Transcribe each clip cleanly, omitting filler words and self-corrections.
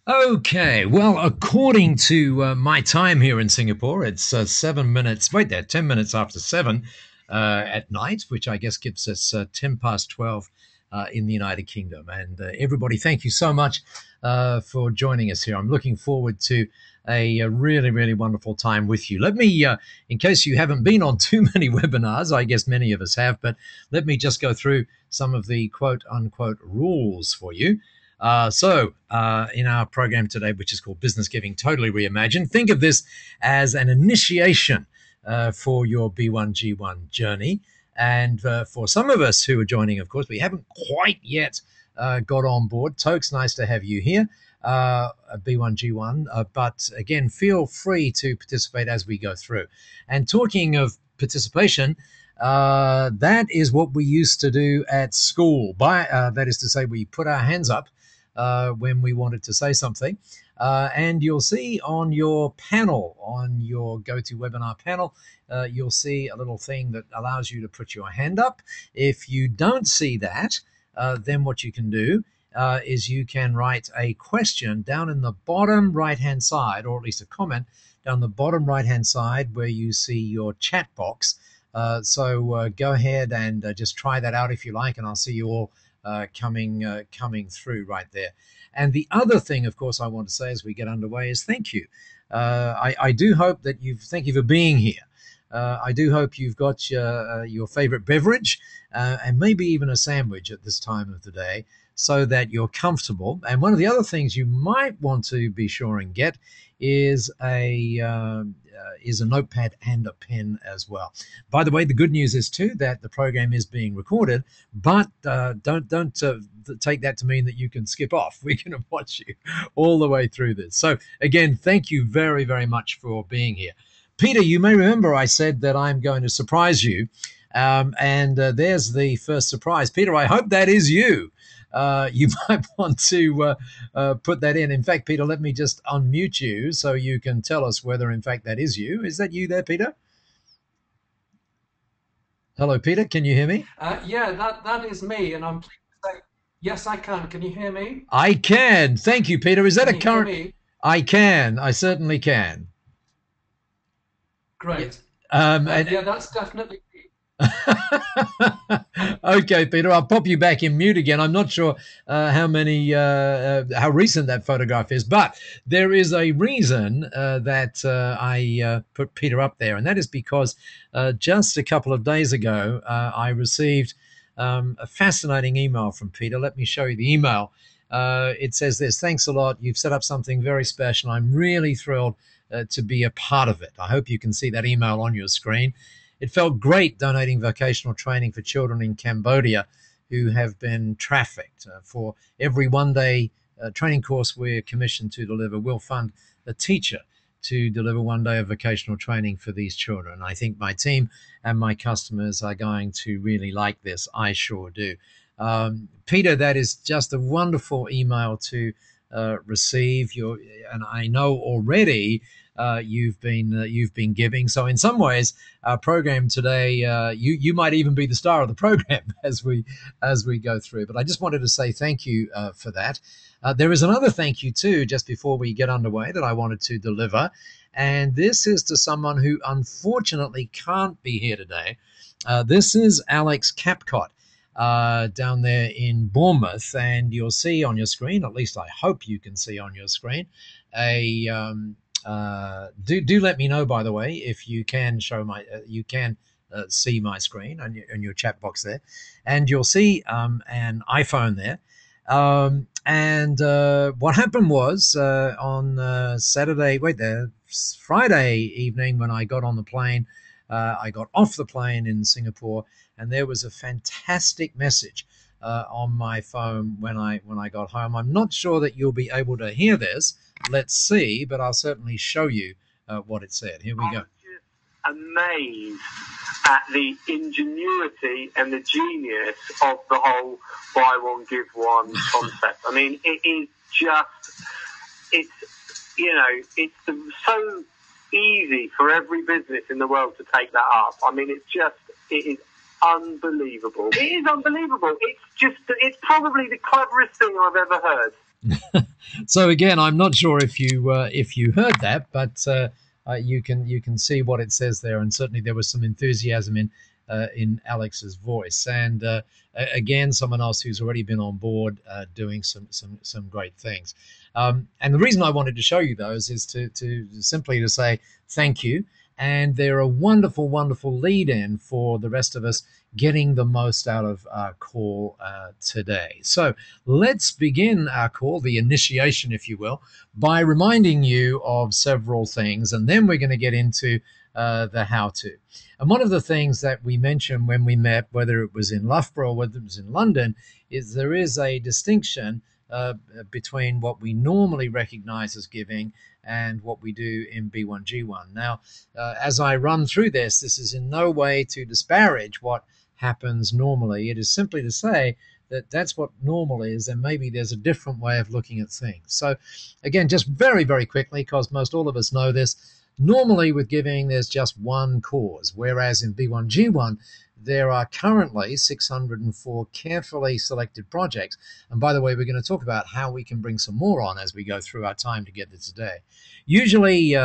Okay, well, according to my time here in Singapore, it's 7 minutes, wait there, 10 minutes after 7 at night, which I guess gives us 10 past 12 in the United Kingdom. And everybody, thank you so much for joining us here. I'm looking forward to a really, really wonderful time with you. Let me, in case you haven't been on too many webinars, I guess many of us have, but let me just go through some of the quote unquote rules for you. In our program today, which is called Business Giving Totally Reimagined, think of this as an initiation for your B1G1 journey. And for some of us who are joining, of course, we haven't quite yet got on board. Tokes, nice to have you here, B1G1. But again, feel free to participate as we go through. And talking of participation, that is what we used to do at school. That is to say, we put our hands up when we wanted to say something. And you'll see on your panel, on your GoToWebinar panel, you'll see a little thing that allows you to put your hand up. If you don't see that, then what you can do is you can write a question down in the bottom right-hand side, or at least a comment down the bottom right-hand side where you see your chat box. So go ahead and just try that out if you like, and I'll see you all coming through right there. And the other thing, of course, I want to say as we get underway is thank you. I do hope that thank you for being here. I do hope you've got your favorite beverage and maybe even a sandwich at this time of the day so that you're comfortable. And one of the other things you might want to be sure and get is a notepad and a pen as well. By the way, the good news is too that the program is being recorded, but don't take that to mean that you can skip off. We're going to watch you all the way through this. So again, thank you very, very much for being here. Peter, you may remember I said that I'm going to surprise you. And there's the first surprise. Peter, I hope that is you. You might want to put that in. In fact, Peter, let me just unmute you so you can tell us whether, in fact, that is you. Is that you there, Peter? Hello, Peter. Can you hear me? Yeah, that is me, and I'm pleased to say, yes, I can. Can you hear me? I can. Thank you, Peter. Is that Can a you hear current? me? I can. I certainly can. Yeah. Great. And Yeah, that's definitely me. okay, Peter, I'll pop you back in mute again. I'm not sure how recent that photograph is, but there is a reason that I put Peter up there, and that is because just a couple of days ago, I received a fascinating email from Peter. Let me show you the email. It says this: "Thanks a lot. You've set up something very special. I'm really thrilled to be a part of it." I hope you can see that email on your screen. It felt great donating vocational training for children in Cambodia who have been trafficked. For every one-day training course we're commissioned to deliver, we'll fund a teacher to deliver one day of vocational training for these children. I think my team and my customers are going to really like this. I sure do. Peter, that is just a wonderful email to receive. And I know already you've been giving. So in some ways, our program today, you might even be the star of the program as we go through. But I just wanted to say thank you for that. There is another thank you too, just before we get underway, that I wanted to deliver, and this is to someone who unfortunately can't be here today. This is Alex Capcott. Down there in Bournemouth, and you'll see on your screen, at least I hope you can see on your screen, a do let me know, by the way, if you can you can see my screen on your chat box there, and you'll see an iPhone there. And what happened was on Friday evening when I got on the plane, I got off the plane in Singapore, and there was a fantastic message on my phone when I got home. I'm not sure that you'll be able to hear this. Let's see, but I'll certainly show you what it said. Here we go. Amazed at the ingenuity and the genius of the whole buy one give one concept. I mean, it's so easy for every business in the world to take that up. I mean, it is unbelievable. It is unbelievable. It's probably the cleverest thing I've ever heard. So again, I'm not sure if you heard that, but you can see what it says there, and certainly there was some enthusiasm in Alex's voice, and again, someone else who's already been on board doing some great things. And the reason I wanted to show you those is to simply to say thank you, and they're a wonderful, wonderful lead-in for the rest of us getting the most out of our call today. So let's begin our call, the initiation, if you will, by reminding you of several things, and then we're going to get into the how-to. And one of the things that we mentioned when we met, whether it was in Loughborough or whether it was in London, is there is a distinction between what we normally recognize as giving and what we do in B1G1. Now, as I run through this is in no way to disparage what happens normally. It is simply to say that that's what normal is, and maybe there's a different way of looking at things. So again, just very, very quickly, because most all of us know this, normally with giving, there's just one cause, whereas in B1G1, there are currently 604 carefully selected projects. And by the way, we're going to talk about how we can bring some more on as we go through our time together today. Usually,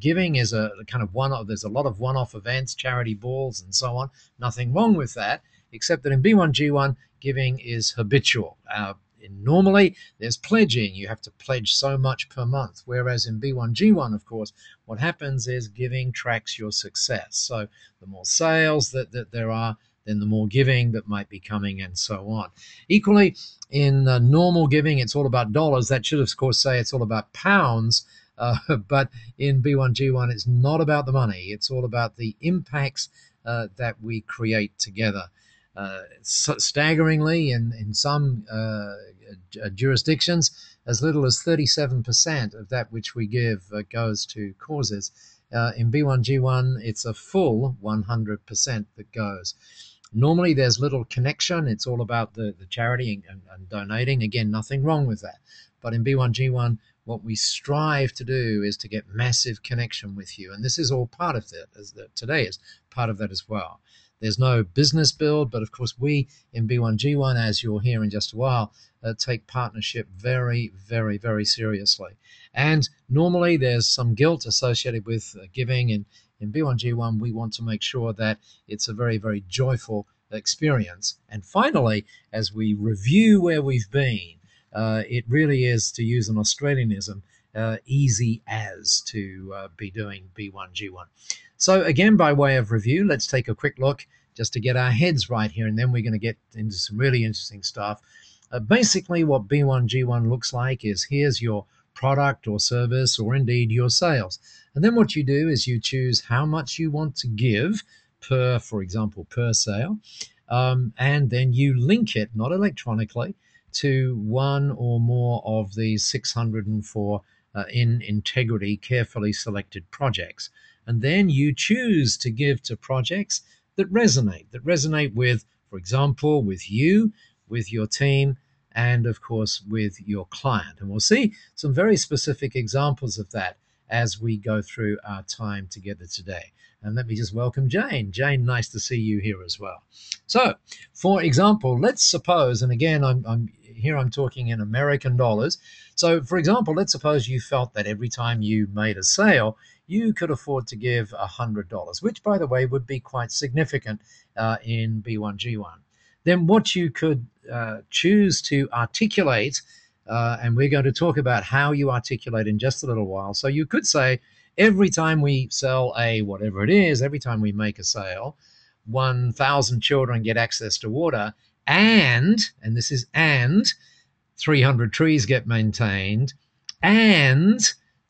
giving is a kind of one-off. There's a lot of one-off events, charity balls, and so on. Nothing wrong with that, except that in B1G1, giving is habitual. Normally, there's pledging. You have to pledge so much per month, whereas in B1G1, of course, what happens is giving tracks your success. So the more sales that there are, then the more giving that might be coming, and so on. Equally, in normal giving, it's all about dollars. That should, of course, say it's all about pounds. But in B1G1, it's not about the money. It's all about the impacts that we create together. Staggeringly, in some jurisdictions, as little as 37% of that which we give goes to causes. In B1G1, it's a full 100% that goes. Normally, there's little connection. It's all about the charity and donating. Again, nothing wrong with that. But in B1G1, what we strive to do is to get massive connection with you. And this is all part of that, as today is part of that as well. There's no business build, but of course we in B1G1, as you'll hear in just a while, take partnership very, very, very seriously. And normally there's some guilt associated with giving. And in B1G1, we want to make sure that it's a very, very joyful experience. And finally, as we review where we've been, it really is, to use an Australianism, easy as to be doing B1G1. So again, by way of review, let's take a quick look just to get our heads right here, and then we're going to get into some really interesting stuff. Basically, what B1G1 looks like is here's your product or service, or indeed your sales. And then what you do is you choose how much you want to give per, for example, per sale, and then you link it, not electronically, to one or more of these 604 in integrity, carefully selected projects. And then you choose to give to projects that resonate with, for example, with you, with your team, and of course with your client. And we'll see some very specific examples of that as we go through our time together today. And let me just welcome Jane. Jane, nice to see you here as well. So, for example, let's suppose, and again, I'm talking in American dollars. So, for example, let's suppose you felt that every time you made a sale, you could afford to give $100, which, by the way, would be quite significant in B1G1. Then what you could choose to articulate, and we're going to talk about how you articulate in just a little while. So you could say, every time we sell whatever it is, every time we make a sale, 1,000 children get access to water, and this is 300 trees get maintained, and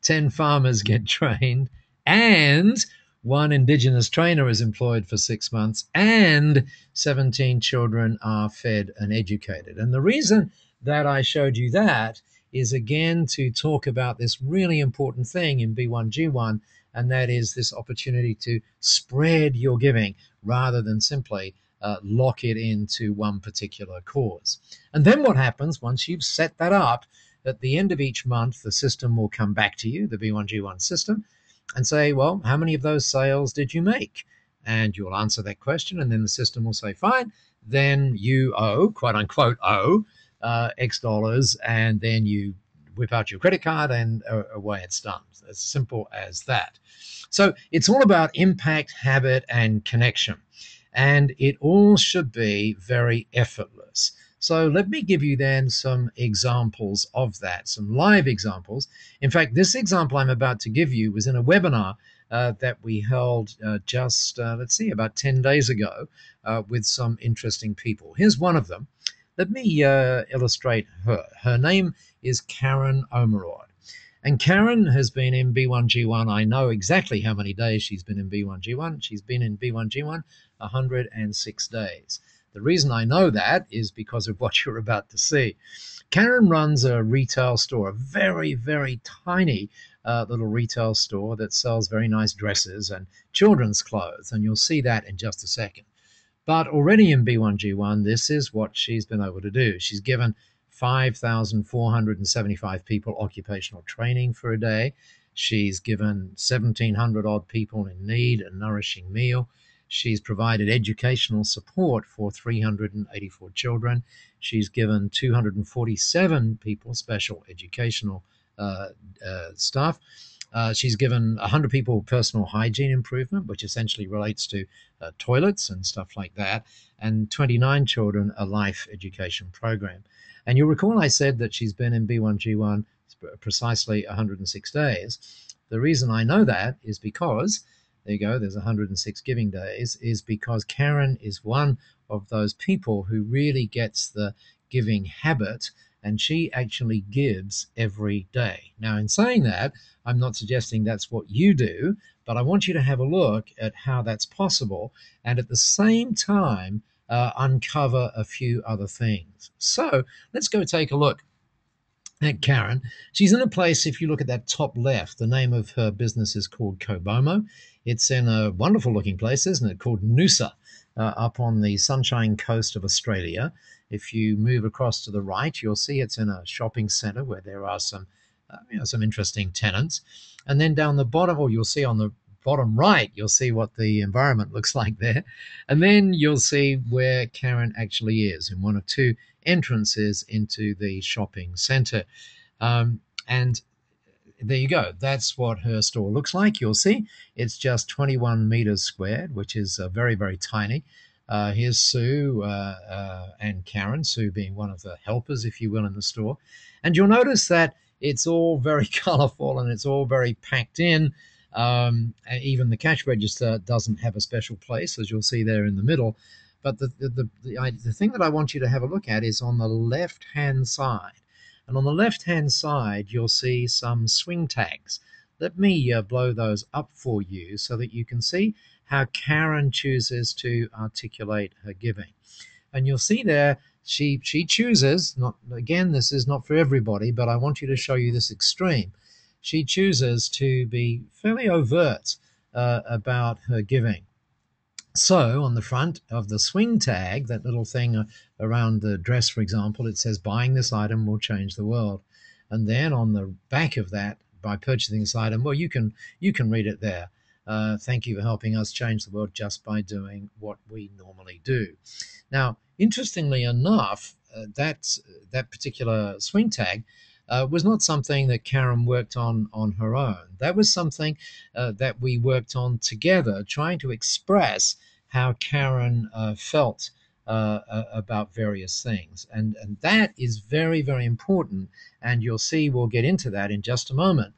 10 farmers get trained, and 1 Indigenous trainer is employed for 6 months, and 17 children are fed and educated. And the reason that I showed you that is, again, to talk about this really important thing in B1G1, and that is this opportunity to spread your giving rather than simply lock it into one particular cause. And then what happens once you've set that up, at the end of each month, the system will come back to you, the B1G1 system, and say, well, how many of those sales did you make? and you'll answer that question, and then the system will say, fine, then you owe, quote unquote, owe X dollars, and then you whip out your credit card and away it's done. As simple as that. So it's all about impact, habit, and connection. And it all should be very effortless. So let me give you then some examples of that, some live examples. In fact, this example I'm about to give you was in a webinar that we held let's see, about 10 days ago with some interesting people. Here's one of them. Let me illustrate her. Her name is Karen Omerod. And Karen has been in B1G1. I know exactly how many days she's been in B1G1. She's been in B1G1 106 days. The reason I know that is because of what you're about to see. Karen runs a retail store, a very, very tiny little retail store that sells very nice dresses and children's clothes. And you'll see that in just a second. But already in B1G1, this is what she's been able to do. She's given 5,475 people occupational training for a day. She's given 1,700 odd people in need a nourishing meal. She's provided educational support for 384 children. She's given 247 people special educational stuff. She's given 100 people personal hygiene improvement, which essentially relates to toilets and stuff like that, and 29 children a life education program. And you'll recall I said that she's been in B1G1 precisely 106 days. The reason I know that is because, there you go, there's 106 giving days, is because Karen is one of those people who really gets the giving habit, and she actually gives every day. Now, in saying that, I'm not suggesting that's what you do, but I want you to have a look at how that's possible and at the same time uncover a few other things. So let's go take a look at Karen. She's in a place, if you look at that top left, the name of her business is called Kobomo. It's in a wonderful looking place, isn't it, called Noosa, up on the Sunshine Coast of Australia. If you move across to the right, you'll see it's in a shopping centre where there are some interesting tenants. And then down the bottom, or you'll see on the bottom right, you'll see what the environment looks like there. And then you'll see where Karen actually is in one of two entrances into the shopping centre. And there you go. That's what her store looks like. You'll see it's just 21 meters squared, which is very, very tiny. Here's Sue and Karen, Sue being one of the helpers, if you will, in the store. And you'll notice that it's all very colorful and it's all very packed in. Even the cash register doesn't have a special place, as you'll see there in the middle. But the thing that I want you to have a look at is on the left-hand side. And on the left-hand side, you'll see some swing tags. Let me blow those up for you so that you can see how Karen chooses to articulate her giving. And you'll see there, she chooses, not again, this is not for everybody, but I want you to show you this extreme. She chooses to be fairly overt about her giving. So on the front of the swing tag, that little thing around the dress, for example, it says, buying this item will change the world. And then on the back of that, by purchasing this item, well, you can read it there. Thank you for helping us change the world just by doing what we normally do. Now, interestingly enough, that particular swing tag was not something that Karen worked on her own. That was something that we worked on together, trying to express how Karen felt about various things. And that is very, very important. And you'll see we'll get into that in just a moment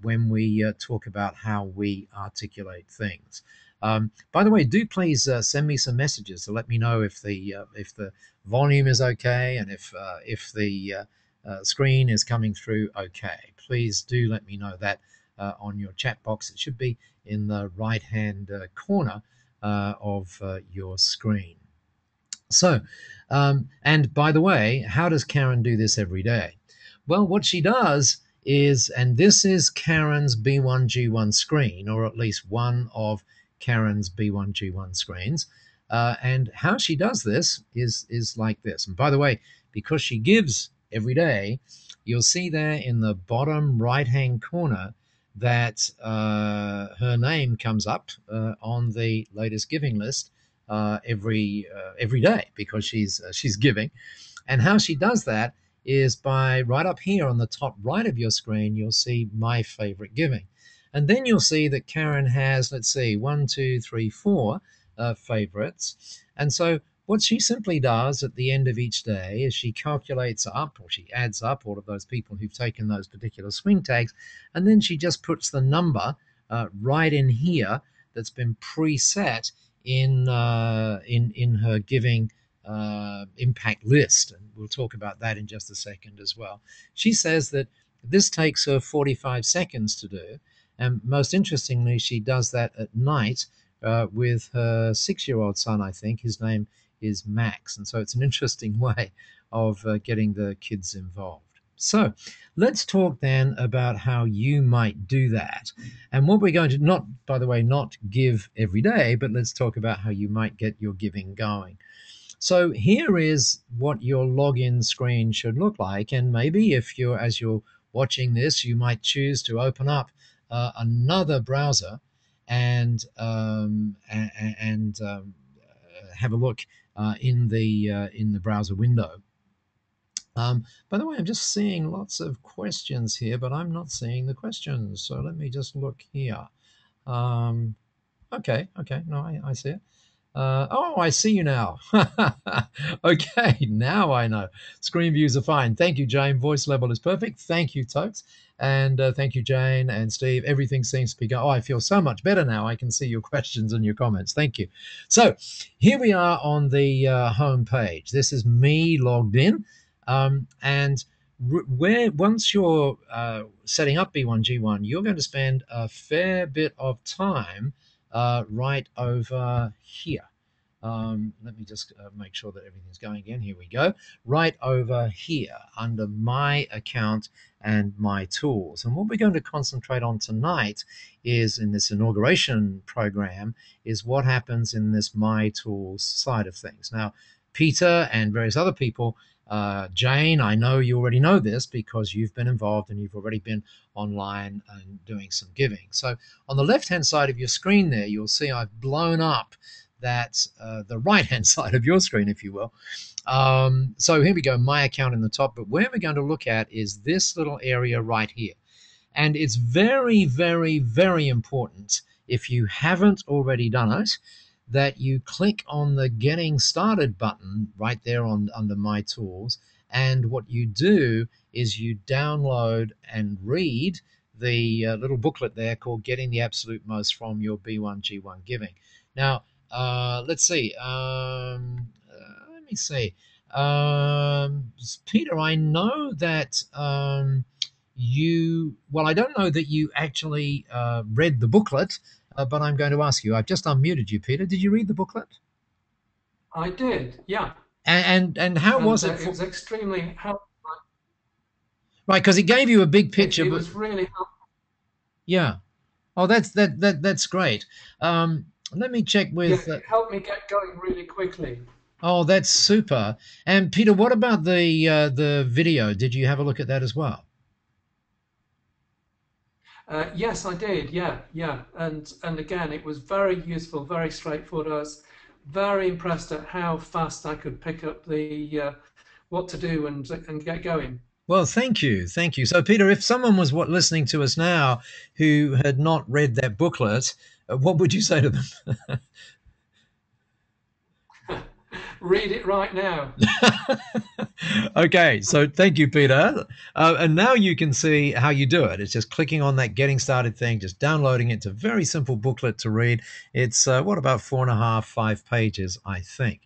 when we talk about how we articulate things. By the way, do please send me some messages to let me know if the volume is okay and if the screen is coming through okay. Please do let me know that on your chat box. It should be in the right-hand corner of your screen. So, and by the way, how does Karen do this every day? Well, what she does is, and this is Karen's B1G1 screen, or at least one of Karen's B1G1 screens. And how she does this is like this. And by the way, because she gives every day, you'll see there in the bottom right-hand corner, that her name comes up on the latest giving list every day because she's giving. And how she does that is by right up here on the top right of your screen, you'll see my favorite giving. And then you'll see that Karen has, let's see, one, two, three, four favorites. And so what she simply does at the end of each day is she calculates up or she adds up all of those people who've taken those particular swing tags, and then she just puts the number right in here that's been preset in her giving impact list, and we'll talk about that in just a second as well. She says that this takes her 45 seconds to do, and most interestingly, she does that at night with her 6-year-old son, I think. His name is Max, and so it's an interesting way of getting the kids involved. So let's talk then about how you might do that. And what we're going to, not, by the way, not give every day, but let's talk about how you might get your giving going. So here is what your login screen should look like. And maybe if you're, as you're watching this, you might choose to open up another browser and have a look in the browser window. By the way, I'm just seeing lots of questions here, but I'm not seeing the questions. So let me just look here. Okay, no, I see it. Oh, I see you now. Okay, now I know. Screen views are fine. Thank you, Jane. Voice level is perfect. Thank you, Totes. And thank you, Jane and Steve. Everything seems to be going. Oh, I feel so much better now. I can see your questions and your comments. Thank you. So here we are on the home page. This is me logged in. And where once you're setting up B1G1, you're going to spend a fair bit of time right over here. Let me just make sure that everything's going again. Here we go. Right over here under my account and my tools. And what we're going to concentrate on tonight is in this inauguration program is what happens in this my tools side of things. Now, Peter and various other people, Jane, I know you already know this because you've been involved and you've already been online and doing some giving. So on the left-hand side of your screen there, you'll see I've blown up that the right-hand side of your screen, if you will. So here we go, my account in the top. But where we're going to look at is this little area right here. And it's very, very, very important, if you haven't already done it, that you click on the Getting Started button right there under My Tools. And what you do is you download and read the little booklet there called Getting the Absolute Most from Your B1G1 Giving. Now, let's see. Let me see. Peter, I know that I don't know that you actually read the booklet, but I'm going to ask you. I've just unmuted you, Peter. Did you read the booklet? I did, yeah. And how was it? It was extremely helpful. Right, because it gave you a big picture. It was really helpful. Yeah. Oh, that's great. Let me check with. Yeah, it helped me get going really quickly. Oh, that's super. And Peter, what about the video? Did you have a look at that as well? Yes, I did. Yeah. And again, it was very useful, very straightforward. I was very impressed at how fast I could pick up the what to do and get going. Well, thank you. So, Peter, if someone was listening to us now who had not read that booklet, what would you say to them? Read it right now. Okay, so thank you, Peter. And now you can see how you do it. It's just clicking on that Getting Started thing, just downloading it. It's a very simple booklet to read. It's, about 4.5, 5 pages, I think.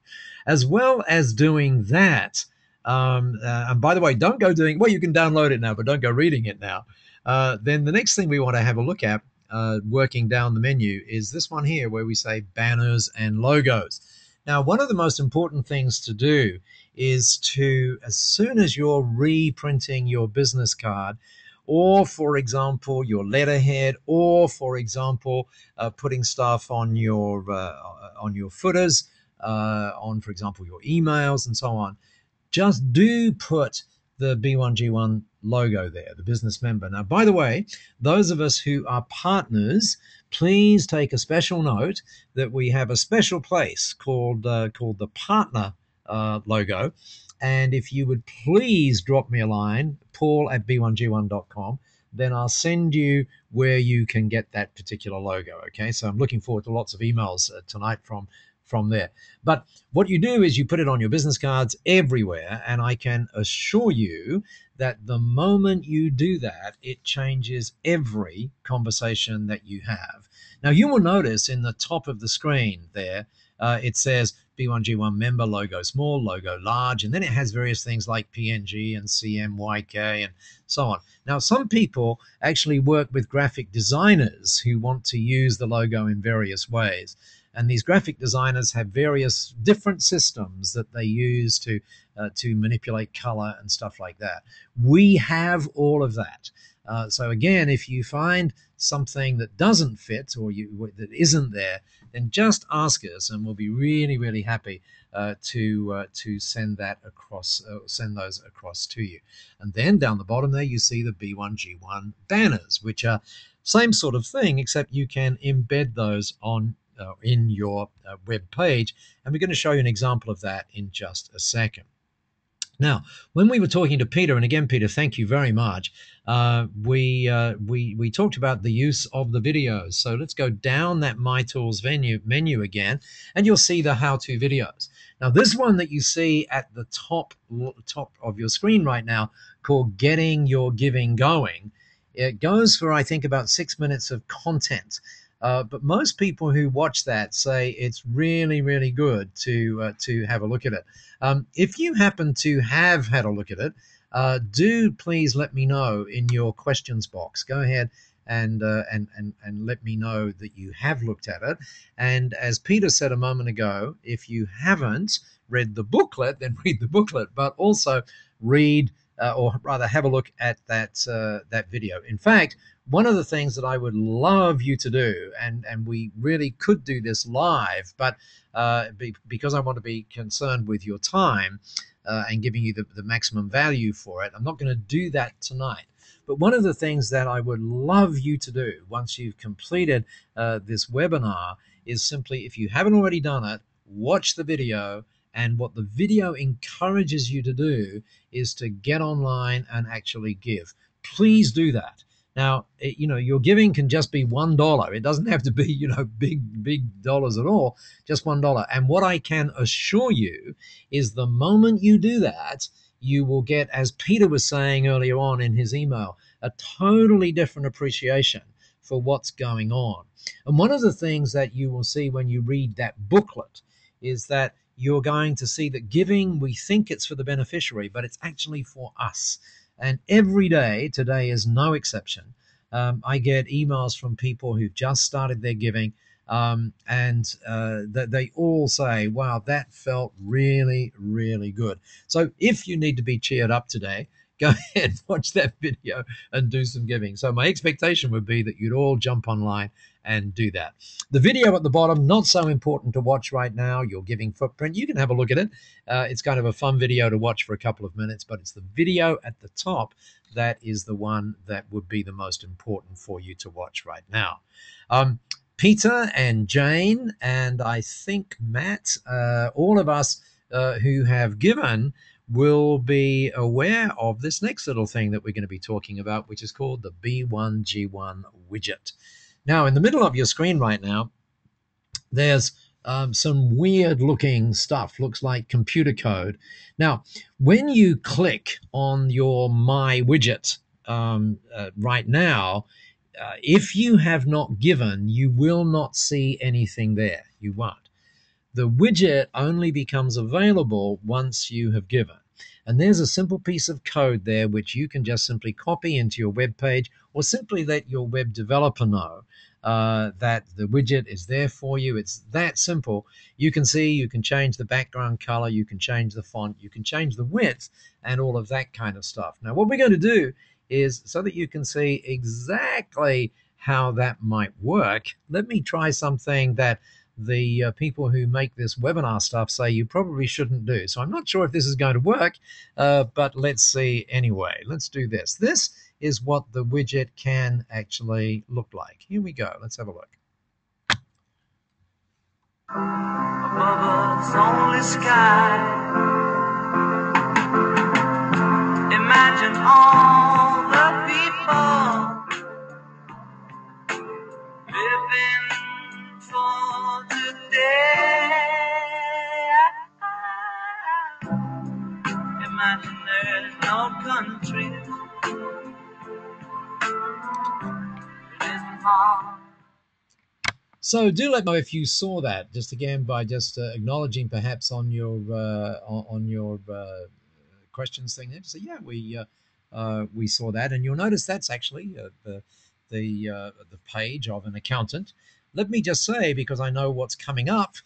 As well as doing that, and by the way, don't go doing, well, you can download it now, but don't go reading it now. Then the next thing we want to have a look at, working down the menu, is this one here where we say banners and logos. Now, one of the most important things to do is to, as soon as you're reprinting your business card, or for example, your letterhead, or for example, putting stuff on your footers, on, for example, your emails and so on, just do put the B1G1 logo there, the business member. Now, by the way, those of us who are partners, please take a special note that we have a special place called the partner logo. And if you would please drop me a line, paul@b1g1.com, then I'll send you where you can get that particular logo. Okay, so I'm looking forward to lots of emails tonight from there. But what you do is you put it on your business cards everywhere, and I can assure you that the moment you do that, it changes every conversation that you have. Now, you will notice in the top of the screen there, it says B1G1 member, logo small, logo large, and then it has various things like PNG and CMYK and so on. Now, some people actually work with graphic designers who want to use the logo in various ways. And these graphic designers have various different systems that they use to manipulate color and stuff like that. We have all of that. So again, if you find something that doesn't fit or that isn't there, then just ask us, and we'll be really, really happy to send that across, send those across to you. And then down the bottom there, you see the B1G1 banners, which are same sort of thing, except you can embed those on in your web page, and we're going to show you an example of that in just a second. Now, when we were talking to Peter, and again, Peter, thank you very much. We talked about the use of the videos. So let's go down that My Tools menu again, and you'll see the how-to videos. Now, this one that you see at the top of your screen right now, called Getting Your Giving Going, it goes for, I think, about 6 minutes of content. But most people who watch that say it's really, really good to have a look at it. If you happen to have had a look at it, do please let me know in your questions box. Go ahead and let me know that you have looked at it. And as Peter said a moment ago, if you haven't read the booklet, then read the booklet, but also read or rather have a look at that video. In fact, one of the things that I would love you to do, and we really could do this live, but because I want to be concerned with your time and giving you the maximum value for it, I'm not going to do that tonight. But one of the things that I would love you to do once you've completed this webinar is simply, if you haven't already done it, watch the video. And what the video encourages you to do is to get online and actually give. Please do that. Now, your giving can just be $1. It doesn't have to be, big dollars at all, just $1. And what I can assure you is the moment you do that, you will get, as Peter was saying earlier on in his email, a totally different appreciation for what's going on. And one of the things that you will see when you read that booklet is that you're going to see that giving, we think it's for the beneficiary, but it's actually for us. And every day, today is no exception, I get emails from people who've just started their giving, and they all say, wow, that felt really, really good. So if you need to be cheered up today, go ahead, watch that video and do some giving. So my expectation would be that you'd all jump online and do that. The video at the bottom, not so important to watch right now, your giving footprint. You can have a look at it. It's kind of a fun video to watch for a couple of minutes, but it's the video at the top that is the one that would be the most important for you to watch right now. Peter and Jane, and I think Matt, all of us who have given will be aware of this next little thing that we're going to be talking about, which is called the B1G1 widget. Now, in the middle of your screen right now, there's some weird looking stuff, looks like computer code. Now, when you click on your My Widget right now, if you have not given, you will not see anything there. You won't. The widget only becomes available once you have given. And there's a simple piece of code there which you can just simply copy into your web page, or simply let your web developer know that the widget is there for you. It's that simple. You can see, you can change the background color, you can change the font, you can change the width, and all of that kind of stuff. Now, what we're going to do is, so that you can see exactly how that might work, let me try something that the people who make this webinar stuff say you probably shouldn't do. So I'm not sure if this is going to work, but let's see anyway. Let's do this. This is what the widget can actually look like. Here we go. Let's have a look. Above us only sky. Imagine all the people living for today. Imagine there's no country. It isn't hard. So do let me know if you saw that. Just again by just acknowledging perhaps on your questions thing there. So yeah, we saw that, and you'll notice that's actually the page of an accountant. Let me just say, because I know what's coming up,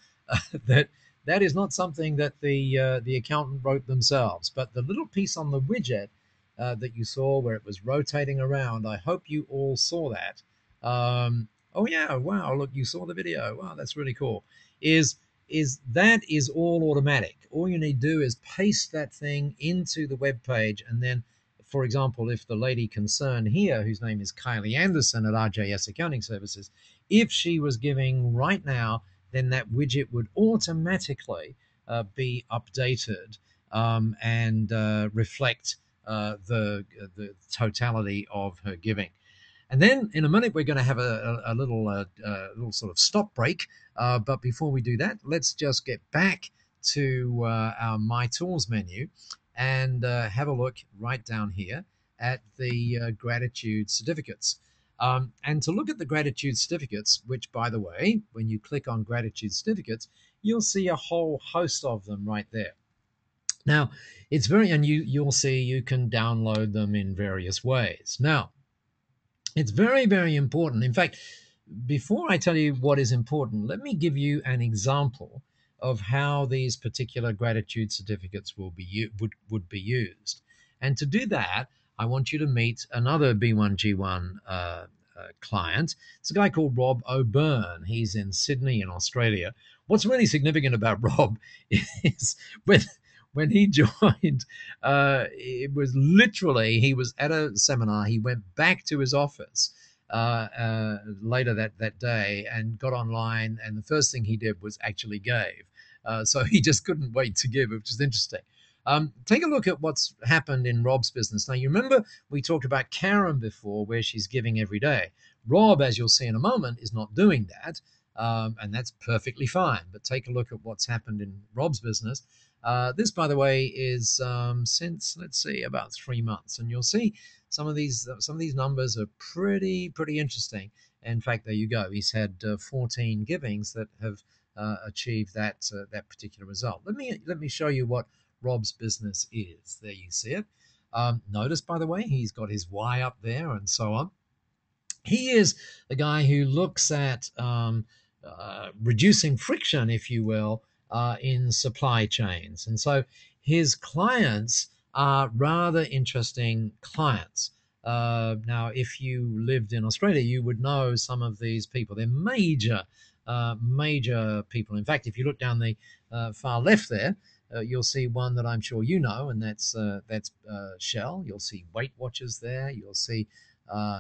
that that is not something that the accountant wrote themselves, but the little piece on the widget that you saw where it was rotating around. I hope you all saw that. Oh yeah, wow! Look, you saw the video. Wow, that's really cool. That is all automatic. All you need to do is paste that thing into the web page, and then, for example, if the lady concerned here, whose name is Kylie Anderson at RJS Accounting Services, if she was giving right now, then that widget would automatically be updated and reflect the totality of her giving. And then in a minute, we're going to have a little sort of stop break. But before we do that, let's just get back to our My Tools menu and have a look right down here at the gratitude certificates. And to look at the gratitude certificates, which, by the way, when you click on gratitude certificates, you'll see a whole host of them right there. Now, it's and you'll see you can download them in various ways. Now, it's very, very important. In fact, before I tell you what is important, let me give you an example of how these particular gratitude certificates would be used. And to do that, I want you to meet another B1G1 client. It's a guy called Rob O'Byrne. He's in Sydney in Australia. What's really significant about Rob is when he joined, it was literally, he was at a seminar. He went back to his office later that day and got online. And the first thing he did was actually gave. So he just couldn't wait to give, which is interesting. Take a look at what's happened in Rob's business. Now, you remember we talked about Karen before, where she's giving every day. Rob, as you'll see in a moment, is not doing that. And that's perfectly fine. But take a look at what's happened in Rob's business. This, by the way, is since, let's see, about 3 months, and you'll see some of these numbers are pretty interesting. In fact, there you go. He's had 14 givings that have achieved that particular result. Let me show you what Rob's business is. There you see it. Notice, by the way, he's got his Y up there and so on. He is a guy who looks at reducing friction, if you will, in supply chains. And so his clients are rather interesting clients. Now, if you lived in Australia, you would know some of these people. They're major people. In fact, if you look down the far left there, you'll see one that I'm sure you know, and that's Shell. You'll see Weight Watchers there. You'll see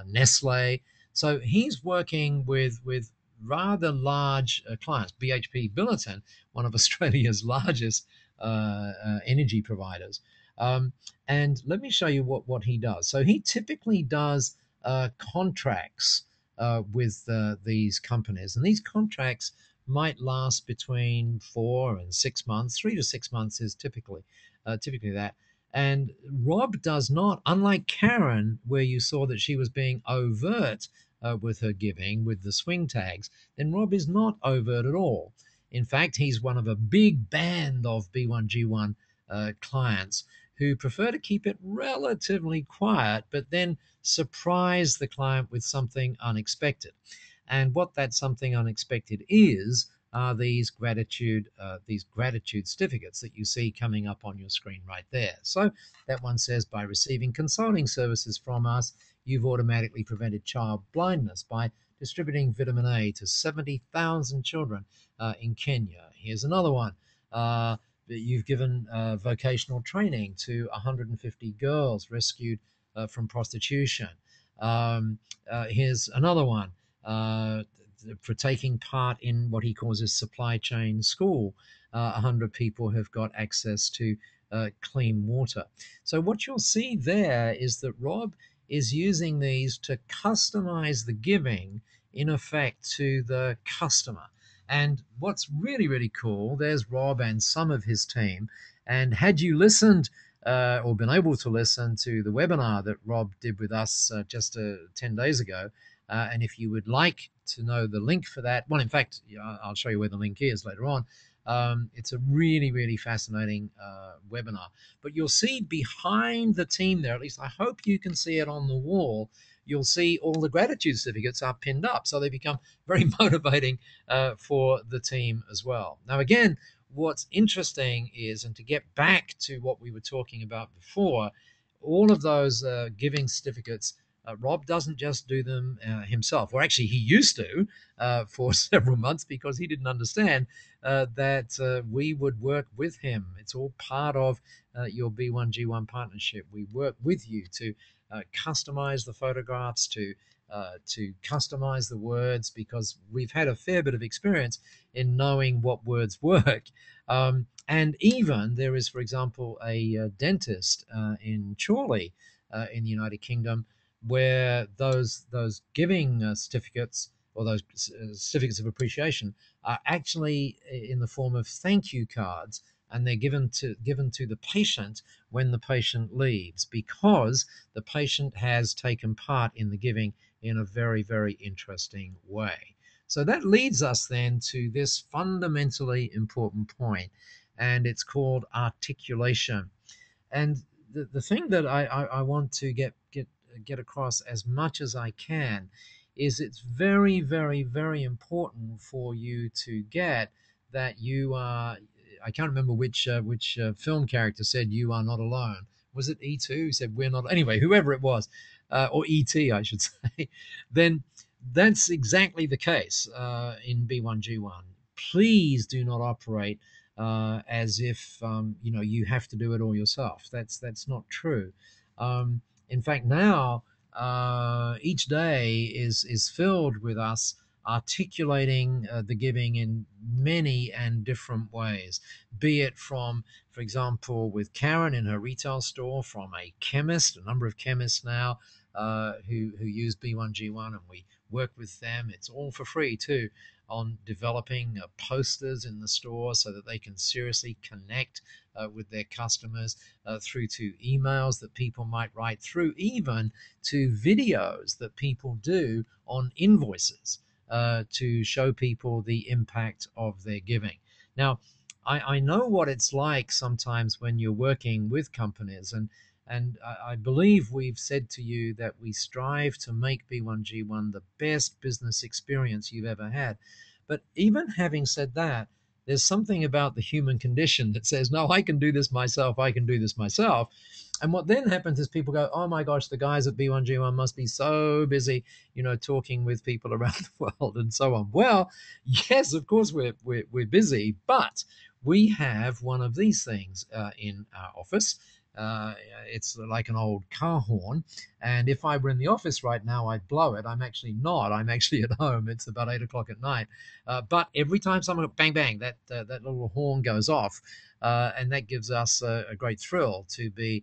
Nestle. So he's working with rather large clients. BHP Billiton, one of Australia's largest energy providers. And let me show you what he does. So he typically does contracts with these companies, and these contracts might last between 4 and 6 months. 3 to 6 months is typically that. And Rob does not, unlike Karen, where you saw that she was being overt with her giving, with the swing tags, then Rob is not overt at all. In fact, he's one of a big band of B1G1 clients who prefer to keep it relatively quiet, but then surprise the client with something unexpected. And what that something unexpected is are these gratitude certificates that you see coming up on your screen right there. So that one says, by receiving consulting services from us, you've automatically prevented child blindness by distributing vitamin A to 70,000 children in Kenya. Here's another one. You've given vocational training to 150 girls rescued from prostitution. Here's another one. For taking part in what he calls his supply chain school, 100 people have got access to clean water. So what you'll see there is that Rob is using these to customize the giving in effect to the customer. And what's really, really cool, there's Rob and some of his team. And had you listened or been able to listen to the webinar that Rob did with us just 10 days ago, and if you would like to know the link for that, well, in fact, I'll show you where the link is later on. It's a really, really fascinating webinar. But you'll see behind the team there, at least I hope you can see it on the wall, you'll see all the gratitude certificates are pinned up. So they become very motivating for the team as well. Now, again, what's interesting is, and to get back to what we were talking about before, all of those giving certificates, Rob doesn't just do them himself, or actually he used to for several months, because he didn't understand that we would work with him. It's all part of your B1G1 partnership. We work with you to customize the photographs, to customize the words, because we've had a fair bit of experience in knowing what words work. And even there is, for example, a dentist in Chorley in the United Kingdom, where those giving certificates, or those certificates of appreciation, are actually in the form of thank you cards, and they're given to the patient when the patient leaves, because the patient has taken part in the giving in a very, very interesting way. So that leads us then to this fundamentally important point, and it's called articulation. And the thing that I want to get across as much as I can is, it's very, very, very important for you to get that you are. I can't remember which film character said you are not alone. Was it E2 who said we're not? Anyway, whoever it was, or ET, I should say. Then that's exactly the case in B1G1. Please do not operate as if you have to do it all yourself. That's not true. In fact, now each day is filled with us articulating the giving in many and different ways, be it from, for example, with Karen in her retail store, from a chemist, a number of chemists now who use B1G1, and we work with them. It's all for free too, on developing posters in the store so that they can seriously connect with their customers, through to emails that people might write, through even to videos that people do on invoices to show people the impact of their giving. Now, I know what it's like sometimes when you're working with companies, and I believe we've said to you that we strive to make B1G1 the best business experience you've ever had. But even having said that, there's something about the human condition that says, no, I can do this myself. I can do this myself. And what then happens is people go, oh my gosh, the guys at B1G1 must be so busy, talking with people around the world and so on. Well, yes, of course we're busy, but we have one of these things in our office. It's like an old car horn, and if I were in the office right now, I'd blow it. I'm actually not. I'm actually at home. It's about 8 o'clock at night. But every time someone bang bang, that little horn goes off, and that gives us a great thrill to be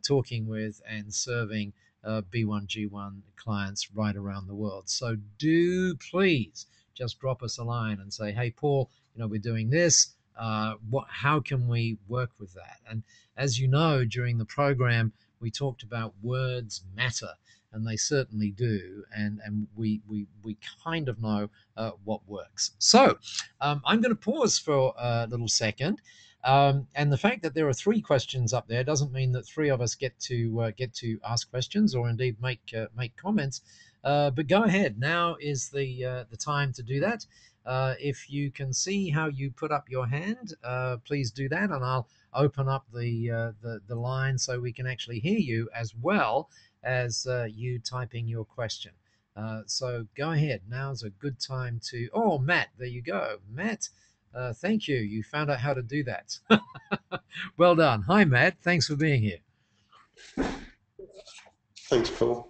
talking with and serving B1G1 clients right around the world. So do please just drop us a line and say, hey, Paul, we're doing this. How can we work with that? And as you know, during the program, we talked about words matter, and they certainly do. And we kind of know what works. So I'm going to pause for a little second. And the fact that there are 3 questions up there doesn't mean that 3 of us get to ask questions, or indeed make comments. But go ahead. Now is the time to do that. If you can see how you put up your hand, please do that, and I'll open up the line so we can actually hear you as well as you typing your question. So go ahead. Now's a good time to. Oh, Matt, there you go, Matt. Thank you. You found out how to do that. Well done. Hi, Matt. Thanks for being here. Thanks, Paul.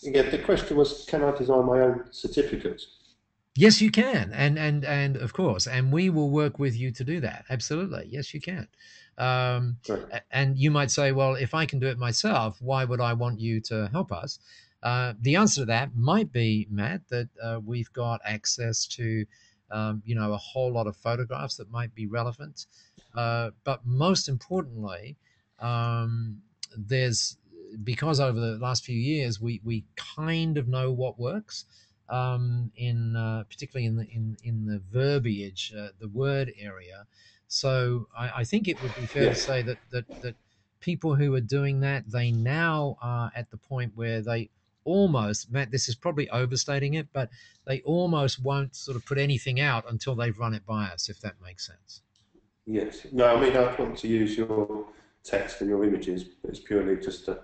Yeah, the question was, can I design my own certificates? Yes, you can, and of course, and we will work with you to do that. Absolutely, yes, you can. Great. And you might say, well, if I can do it myself, why would I want you to help us? The answer to that might be, Matt, that we've got access to, a whole lot of photographs that might be relevant. But most importantly, there's because over the last few years we kind of know what works in particularly in the verbiage, the word area. So I think it would be fair to Yes. say that people who are doing that, they now are at the point where they almost, Matt, this is probably overstating it, but they almost won't sort of put anything out until they've run it by us, if that makes sense. Yes. No, I mean, I want to use your text and your images, but it's purely just to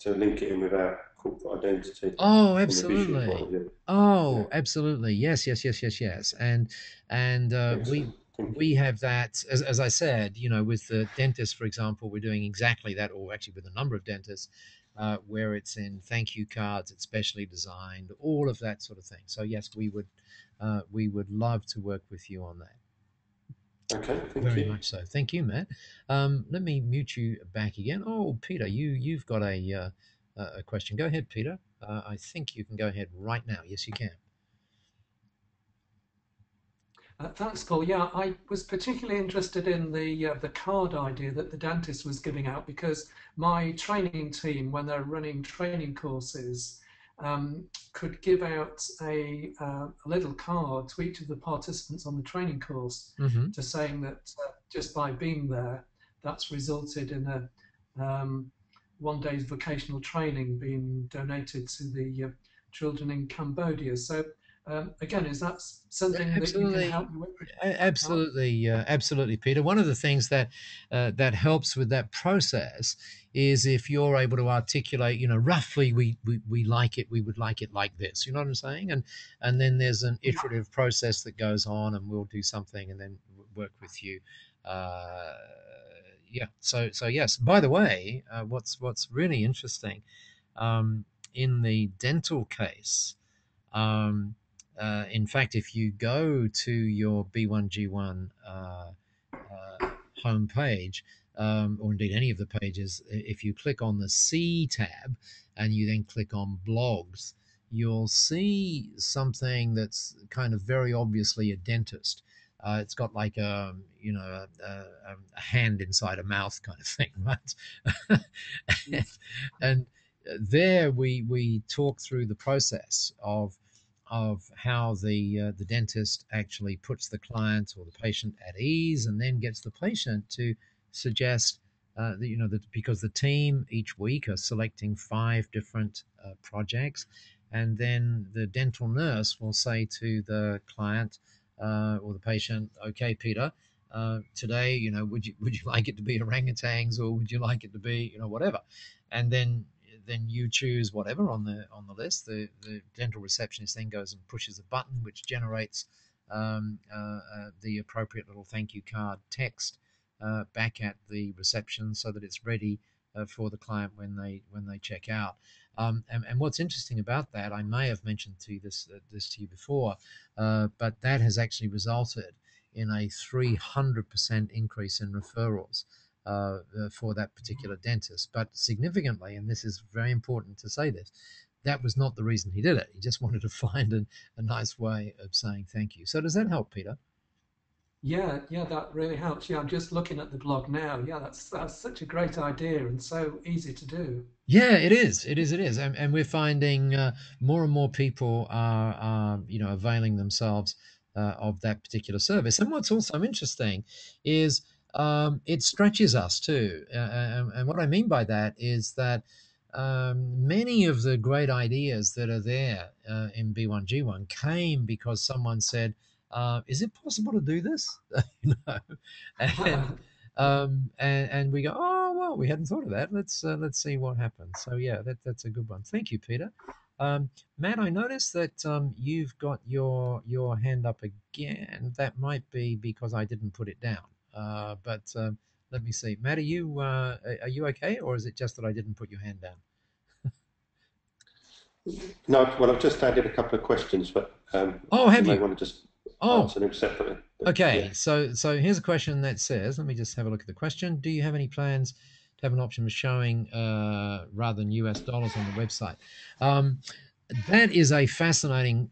link it in with our corporate identity Oh, from a visual point absolutely. of view. Yeah. Oh, absolutely. Yes, yes, yes, yes, yes. And Excellent. Thank you. we have that as I said, with the dentist, for example, we're doing exactly that, or actually with a number of dentists, where it's in thank you cards, it's specially designed, all of that sort of thing. So yes, we would love to work with you on that. Okay, thank Very you. much so. Thank you, Matt. Let me mute you back again. Oh, Peter, you've got a question. Go ahead, Peter. I think you can go ahead right now. Yes, you can. Thanks, Paul. Yeah, I was particularly interested in the card idea that the dentist was giving out because my training team, when they're running training courses, could give out a little card to each of the participants on the training course, Mm-hmm. just saying that just by being there, that's resulted in a one day's vocational training being donated to the children in Cambodia. So again, is that something that you can Absolutely. help me with? Absolutely, absolutely, Peter. One of the things that helps with that process is if you're able to articulate, roughly we like it, we would like it like this. You know what I'm saying? And then there's an Yeah, iterative process that goes on, and we'll do something, and then work with you. Uh, yeah. So yes. By the way, what's really interesting in the dental case. Um, in fact, if you go to your B1G1 homepage, or indeed any of the pages, if you click on the C tab and you then click on blogs, you'll see something that's kind of very obviously a dentist. It's got like a hand inside a mouth kind of thing, right? And there we talk through the process of how the dentist actually puts the client or the patient at ease, and then gets the patient to suggest that because the team each week are selecting 5 different projects, and then the dental nurse will say to the client or the patient, "Okay, Peter, today, would you like it to be orangutans, or would you like it to be, whatever?" And then you choose whatever on the list. The dental receptionist then goes and pushes a button which generates the appropriate little thank you card text back at the reception so that it's ready for the client when they check out. And what's interesting about that, I may have mentioned this to you before, but that has actually resulted in a 300% increase in referrals for that particular dentist. But significantly, and this is very important to say this, that was not the reason he did it. He just wanted to find a nice way of saying thank you. So does that help, Peter? yeah, yeah, that really helps. Yeah, I'm just looking at the blog now. Yeah, that's such a great idea and so easy to do. Yeah, it is. It is. It is. And we're finding more and more people are availing themselves of that particular service. And what's also interesting is it stretches us too. And what I mean by that is that many of the great ideas that are there in B1G1 came because someone said, "Is it possible to do this?" you know, and and we go, "Oh well, we hadn't thought of that. Let's see what happens." So yeah, that's a good one. Thank you, Peter. Matt, I noticed that you've got your hand up again. That might be because I didn't put it down. But let me see. Matt, are you okay, or is it just that I didn't put your hand down? No, well, I've just added a couple of questions, but Oh, have you may you? want to just Oh, answer them separately. But, okay. yeah. So here's a question that says, let me just have a look at the question. Do you have any plans to have an option for showing rather than US dollars on the website? Um, that is a fascinating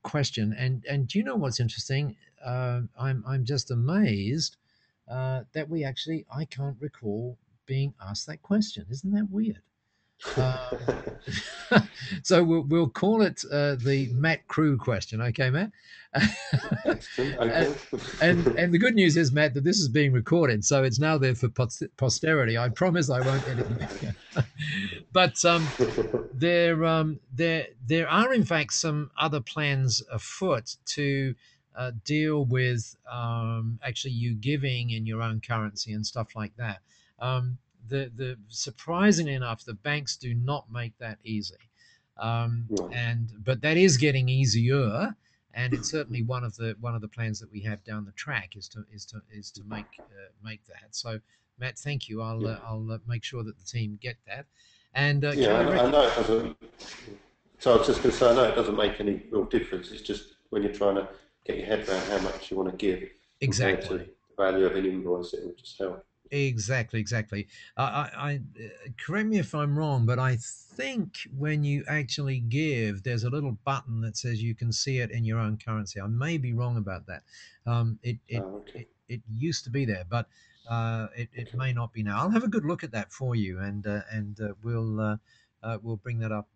question, and do you know what's interesting? I'm just amazed that I can't recall being asked that question. Isn't that weird? So we'll call it the Matt Crew question, okay, Matt? Excellent. and, Okay. and the good news is, Matt, that this is being recorded, so it's now there for posterity. I promise I won't edit you. But there are in fact some other plans afoot to deal with actually you giving in your own currency and stuff like that. The surprisingly enough, the banks do not make that easy, Right. but that is getting easier, and it's certainly one of the plans that we have down the track is to make that. So, Matt, thank you. Yeah. I'll make sure that the team get that. And can Yeah, I I know it doesn't. So I was just going to say, I know it doesn't make any real difference. It's just when you're trying to get your head around how much you want to give compared to the exactly. value of an invoice, it would just help. Exactly. Correct me if I'm wrong, but I think when you actually give, there's a little button that says you can see it in your own currency. I may be wrong about that. It it Oh, okay. it used to be there, but it Okay. may not be now. I'll have a good look at that for you, and we'll bring that up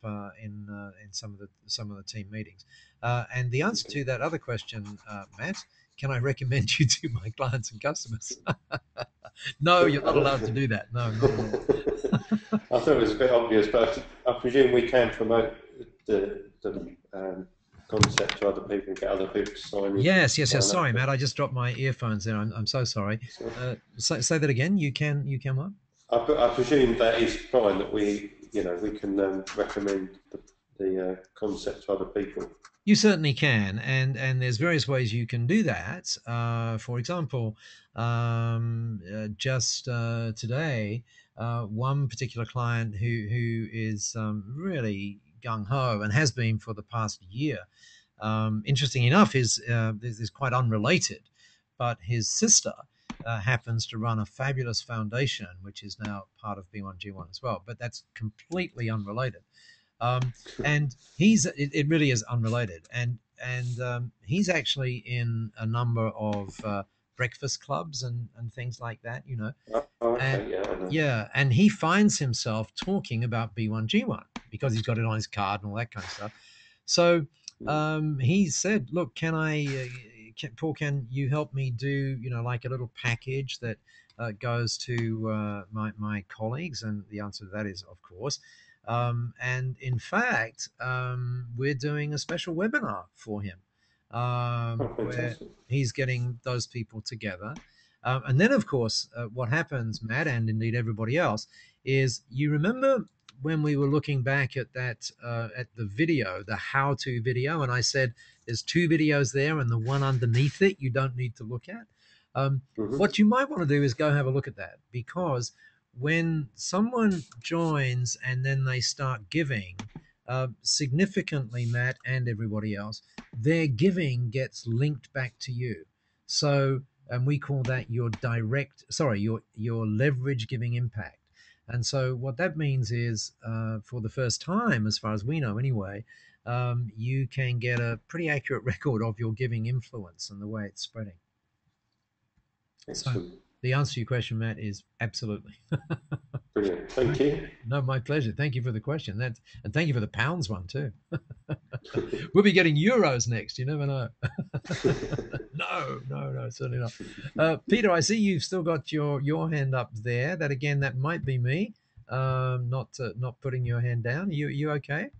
in some of the team meetings. And the answer Okay. to that other question, Matt, can I recommend you to my clients and customers? No, you're not allowed to do that. No, not at all. I thought it was a bit obvious, but I presume we can promote the concept to other people and get other people to Yes. sign up Sorry, to Matt. it. I just dropped my earphones there. I'm so sorry. So Say that again. You can what? I presume that is fine that we can recommend the concept to other people. You certainly can, and there's various ways you can do that. For example, just today, one particular client who is really gung ho and has been for the past year. Interesting enough, is quite unrelated, but his sister happens to run a fabulous foundation, which is now part of B1G1 as well. But that's completely unrelated. Um, and it really is unrelated, and he's actually in a number of breakfast clubs and things like that, Oh, and okay, yeah, I know. yeah, and he finds himself talking about B1G1 because he's got it on his card and all that kind of stuff. So Mm. he said, "Look, Paul, can you help me do like a little package that goes to my colleagues?" And the answer to that is, of course. And in fact, we're doing a special webinar for him Oh, where fantastic. he's getting those people together. And then, of course, what happens, Matt, and indeed everybody else, is you remember when we were looking back at that at the video, the how-to video, and I said there's two videos there, and the one underneath it you don't need to look at. Hmm. What you might want to do is go have a look at that, because when someone joins and then they start giving significantly, Matt and everybody else, their giving gets linked back to you. So, and we call that your leverage giving impact. And so, what that means is, for the first time, as far as we know anyway, you can get a pretty accurate record of your giving influence and the way it's spreading. So, Excellent. the answer to your question, Matt, is absolutely. Brilliant. Thank you. No, my pleasure. Thank you for the question. And thank you for the pounds one too. We'll be getting euros next. You never know. No, certainly not. Peter, I see you've still got your hand up there. That might be me. not putting your hand down. You okay?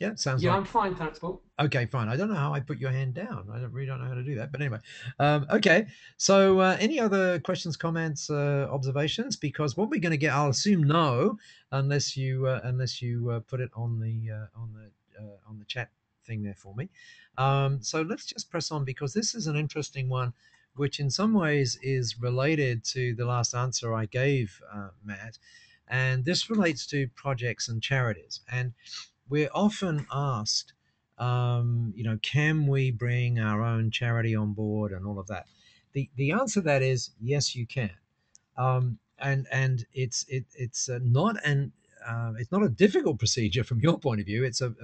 Yeah, sounds Yeah, like I'm fine, thanks, Paul. okay, fine. I don't know how I put your hand down. I really don't know how to do that. But anyway, okay. So, any other questions, comments, observations? Because what we're going to get, I'll assume no, unless you put it on the chat thing there for me. So let's just press on because this is an interesting one, which in some ways is related to the last answer I gave, Matt, and this relates to projects and charities. And we're often asked, can we bring our own charity on board and all of that? The answer to that is yes, you can. And it's not a difficult procedure from your point of view. It's a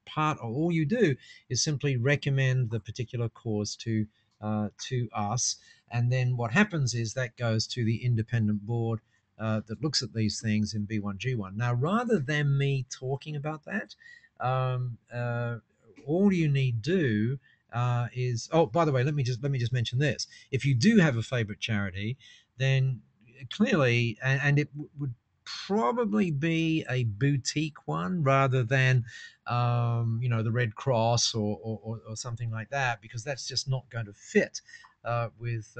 part of all you do is simply recommend the particular cause to us, and then what happens is that goes to the independent board that looks at these things in B1G1. Now, rather than me talking about that, all you need do is oh, by the way, let me just mention this. If you do have a favorite charity, then clearly, and it would probably be a boutique one rather than the Red Cross or something like that, because that's just not going to fit with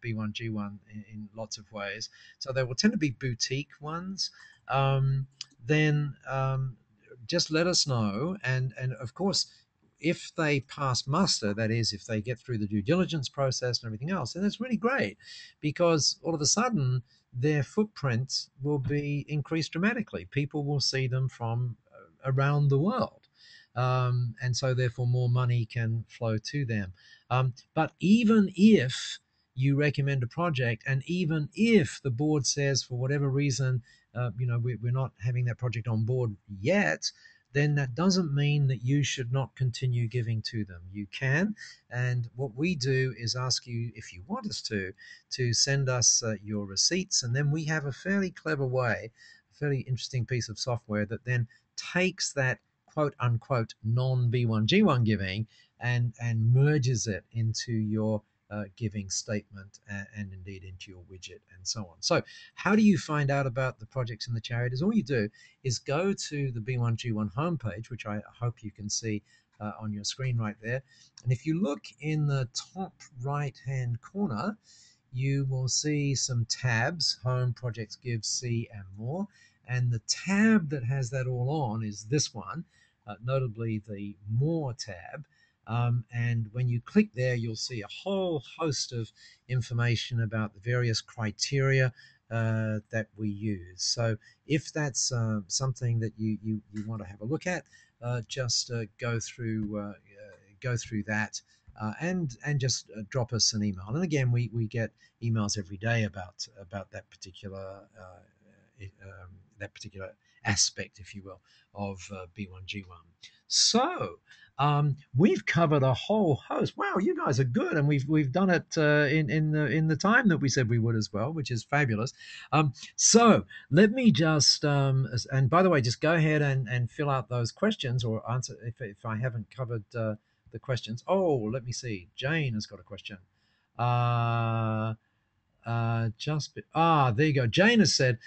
B1G1 in lots of ways. So they will tend to be boutique ones. Then just let us know, and of course, if they pass muster, that is, if they get through the due diligence process and everything else, then it's really great, because all of a sudden their footprint will be increased dramatically. People will see them from around the world. And so therefore more money can flow to them. But even if you recommend a project, and even if the board says for whatever reason, we're not having that project on board yet, then that doesn't mean that you should not continue giving to them. You can, and what we do is ask you, if you want us to send us your receipts, and then we have a fairly clever way, a fairly interesting piece of software that then takes that quote unquote non B1G1 giving and merges it into your giving statement and indeed into your widget and so on. So how do you find out about the projects and the charities? All you do is go to the B1G1 homepage, which I hope you can see on your screen right there. And if you look in the top right hand corner, you will see some tabs: home, projects, give, see, and more. And the tab that has that all on is this one, notably the more tab. And when you click there, you'll see a whole host of information about the various criteria that we use. So if that's something that you want to have a look at, just go through that and just drop us an email. And again, we get emails every day about that particular aspect, if you will, of B1G1. So we've covered a whole host. Wow, you guys are good, and we've done it in the time that we said we would as well, which is fabulous. So let me just and by the way, just go ahead and fill out those questions or answer if I haven't covered the questions. Oh, let me see. Jane has got a question. There you go. Jane has said,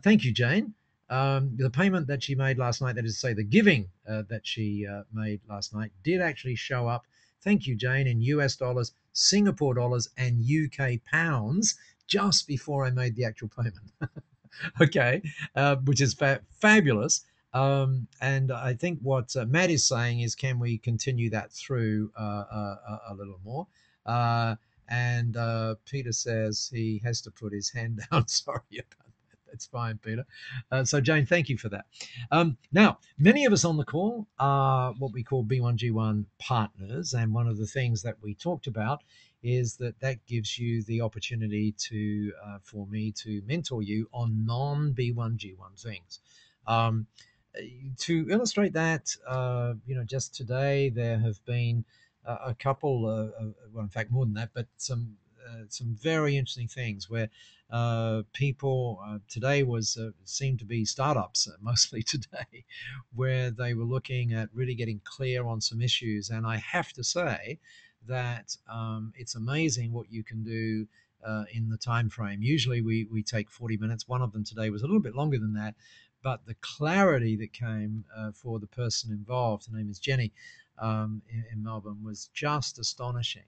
thank you, Jane. The payment that she made last night, that is to say the giving that she made last night, did actually show up. Thank you, Jane, in US dollars, Singapore dollars, and UK pounds just before I made the actual payment. Okay, which is fabulous. And I think what Matt is saying is, can we continue that through a little more? And Peter says he has to put his hand down. Sorry about that. That's fine, Peter. So, Jane, thank you for that. Now, many of us on the call are what we call B1G1 partners. And one of the things that we talked about is that gives you the opportunity for me to mentor you on non B1G1 things. To illustrate that, just today there have been a couple, well, in fact, more than that, but some very interesting things where people today seemed to be startups mostly today, where they were looking at really getting clear on some issues. And I have to say that it's amazing what you can do in the time frame. Usually we take 40 minutes. One of them today was a little bit longer than that, but the clarity that came for the person involved, her name is Jenny, in Melbourne, was just astonishing.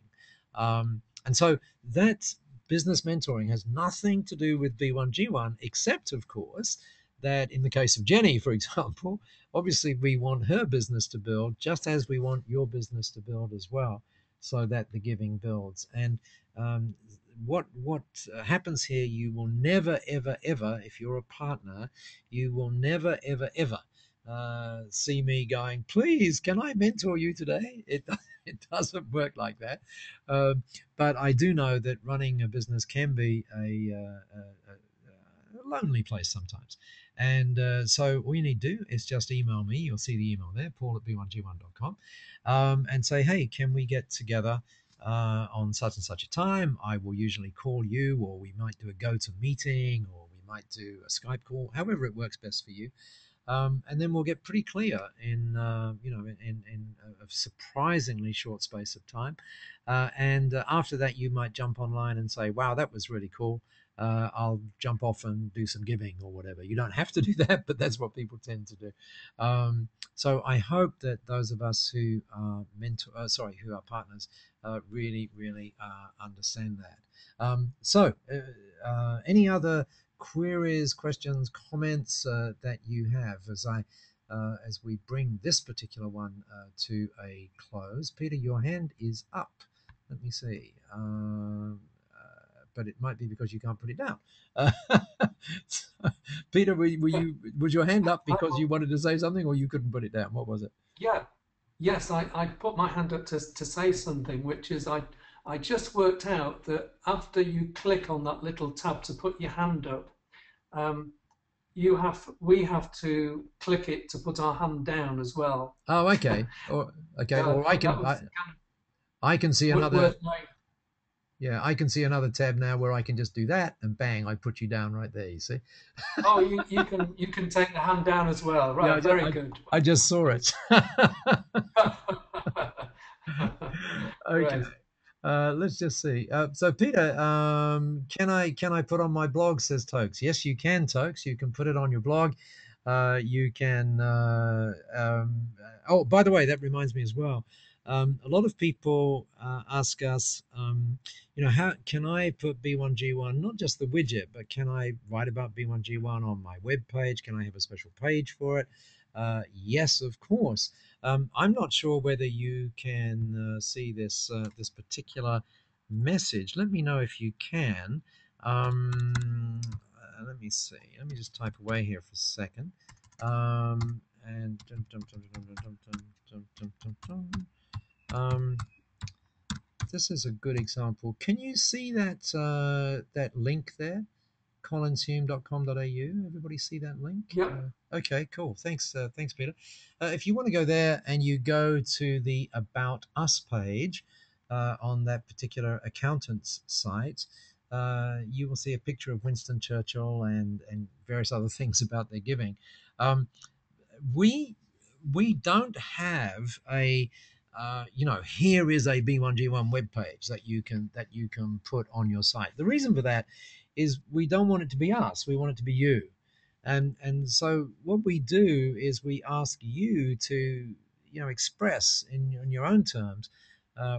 And so that business mentoring has nothing to do with B1G1, except, of course, that in the case of Jenny, for example, obviously we want her business to build just as we want your business to build as well, so that the giving builds. And um, what happens here, you will never, ever, ever, if you're a partner, you will never, ever, ever see me going, please, can I mentor you today? It doesn't work like that. But I do know that running a business can be a lonely place sometimes. And so all you need to do is just email me. You'll see the email there, paul at b1g1.com, and say, hey, can we get together on such and such a time? I will usually call you, or we might do a go-to-meeting, or we might do a Skype call, however it works best for you. And then we'll get pretty clear in in a surprisingly short space of time. And after that, you might jump online and say, "Wow, that was really cool. I'll jump off and do some giving or whatever." You don't have to do that, but that's what people tend to do. So I hope that those of us who are who are partners, really, really understand that. Any other queries, questions, comments that you have as we bring this particular one to a close? Peter, your hand is up. Let me see. But it might be because you can't put it down. So, Peter, was your hand up because you wanted to say something, or you couldn't put it down? What was it? Yeah, yes, I put my hand up to say something, which is I just worked out that after you click on that little tab to put your hand up, um, we have to click it to put our hand down as well. Oh, okay. Or I That can was kind I can see of another. worth knowing. Yeah, I can see another tab now where I can just do that, and bang, I put you down right there. You see? Oh, you can take the hand down as well. Yeah, Right, very good. I just saw it. Okay. Great. Let's just see. So Peter, can I put on my blog? Says Tokes. Yes, you can, Tokes. You can put it on your blog. You can. Oh, by the way, that reminds me as well. A lot of people ask us, how can I put B1G1, not just the widget, but can I write about B1G1 on my web page? Can I have a special page for it? Yes, of course. I'm not sure whether you can see this particular message. Let me know if you can. Let me see. Let me just type away here for a second. And this is a good example. Can you see that link there? CollinsHume.com.au. Everybody see that link? Yeah. Okay, cool. Thanks, Peter. If you want to go there and you go to the About Us page on that particular accountant's site, you will see a picture of Winston Churchill and various other things about their giving. We don't have a here is a B1G1 web page that you can put on your site. The reason for that is we don't want it to be us. We want it to be you. And so what we do is we ask you to express in your own terms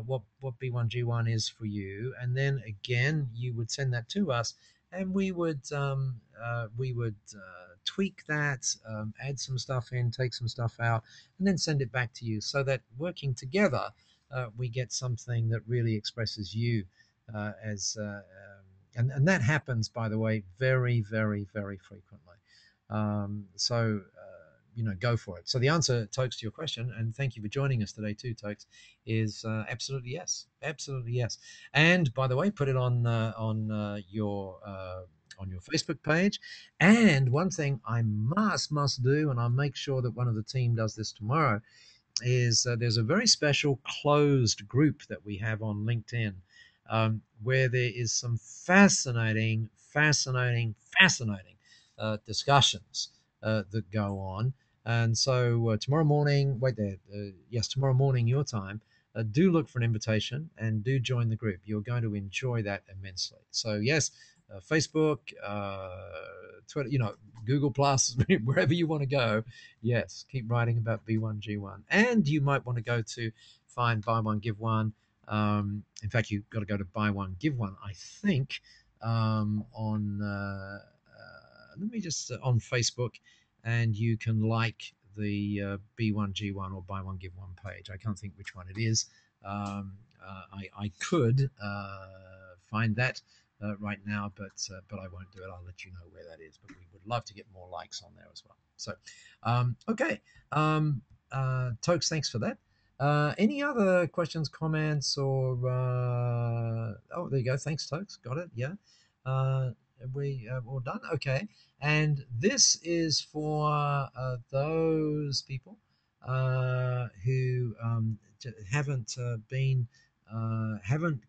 what B1G1 is for you, and then again you would send that to us, and we would tweak that, add some stuff in, take some stuff out, and then send it back to you, so that working together we get something that really expresses you as and that happens, by the way, very, very, very frequently. Go for it. So the answer, Tokes, to your question, and thank you for joining us today too, Tokes, is absolutely yes, absolutely yes. And by the way, put it on your Facebook page. And one thing I must do, and I'll make sure that one of the team does this tomorrow, is there's a very special closed group that we have on LinkedIn, where there is some fascinating discussions that go on. And so tomorrow morning, tomorrow morning your time, do look for an invitation and do join the group. You're going to enjoy that immensely. So yes, Facebook, Twitter, Google Plus, wherever you want to go. Yes, keep writing about B1G1, and you might want to go to find Buy One Give One. In fact, you've got to go to Buy One Give One, I think, on let me just on Facebook, and you can like the B1G1 or Buy One Give One page. I can't think which one it is. I could find that right now, but I won't do it. I'll let you know where that is. But we would love to get more likes on there as well. So, okay, Tokes, thanks for that. Any other questions, comments, or oh, there you go. Thanks, Tokes. Got it. Yeah. We all done? Okay. And this is for those people who haven't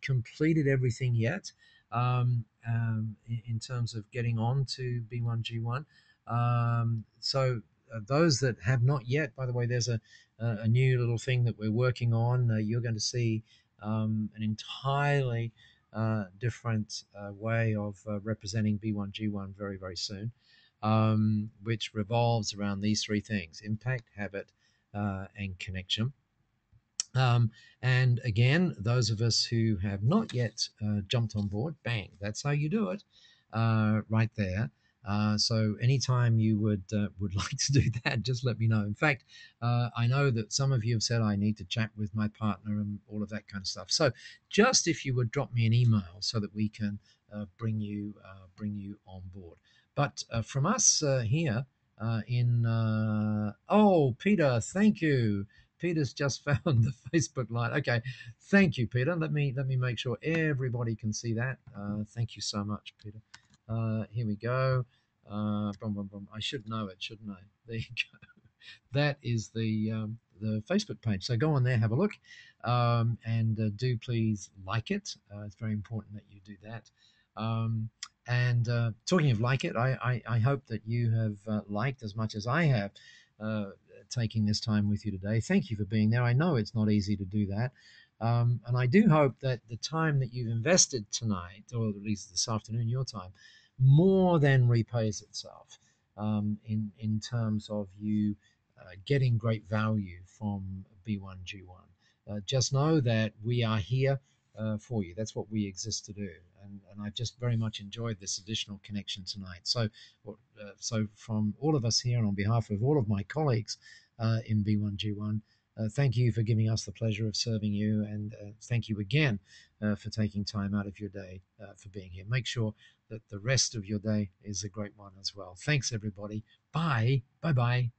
completed everything yet in terms of getting on to B1G1. So those that have not yet, by the way, there's a new little thing that we're working on. You're going to see an entirely different way of representing B1G1 very, very soon, which revolves around these three things: impact, habit, and connection. And again, those of us who have not yet jumped on board, bang, that's how you do it, right there. So anytime you would like to do that, just let me know. In fact, I know that some of you have said I need to chat with my partner and all of that kind of stuff. So just if you would drop me an email so that we can bring you on board. But from us here Peter, thank you. Peter's just found the Facebook line. Okay, thank you, Peter. Let me make sure everybody can see that. Thank you so much, Peter. Here we go. I should know it, shouldn't I? There you go. That is the Facebook page. So go on there, have a look, and do please like it. It's very important that you do that. And talking of like it, I hope that you have liked as much as I have taking this time with you today. Thank you for being there. I know it's not easy to do that. And I do hope that the time that you've invested tonight, or at least this afternoon, your time, more than repays itself in terms of you getting great value from B1G1. Just know that we are here for you. That's what we exist to do. And I've just very much enjoyed this additional connection tonight. So from all of us here and on behalf of all of my colleagues in B1G1, thank you for giving us the pleasure of serving you, and thank you again for taking time out of your day for being here. Make sure that the rest of your day is a great one as well. Thanks, everybody. Bye. Bye-bye.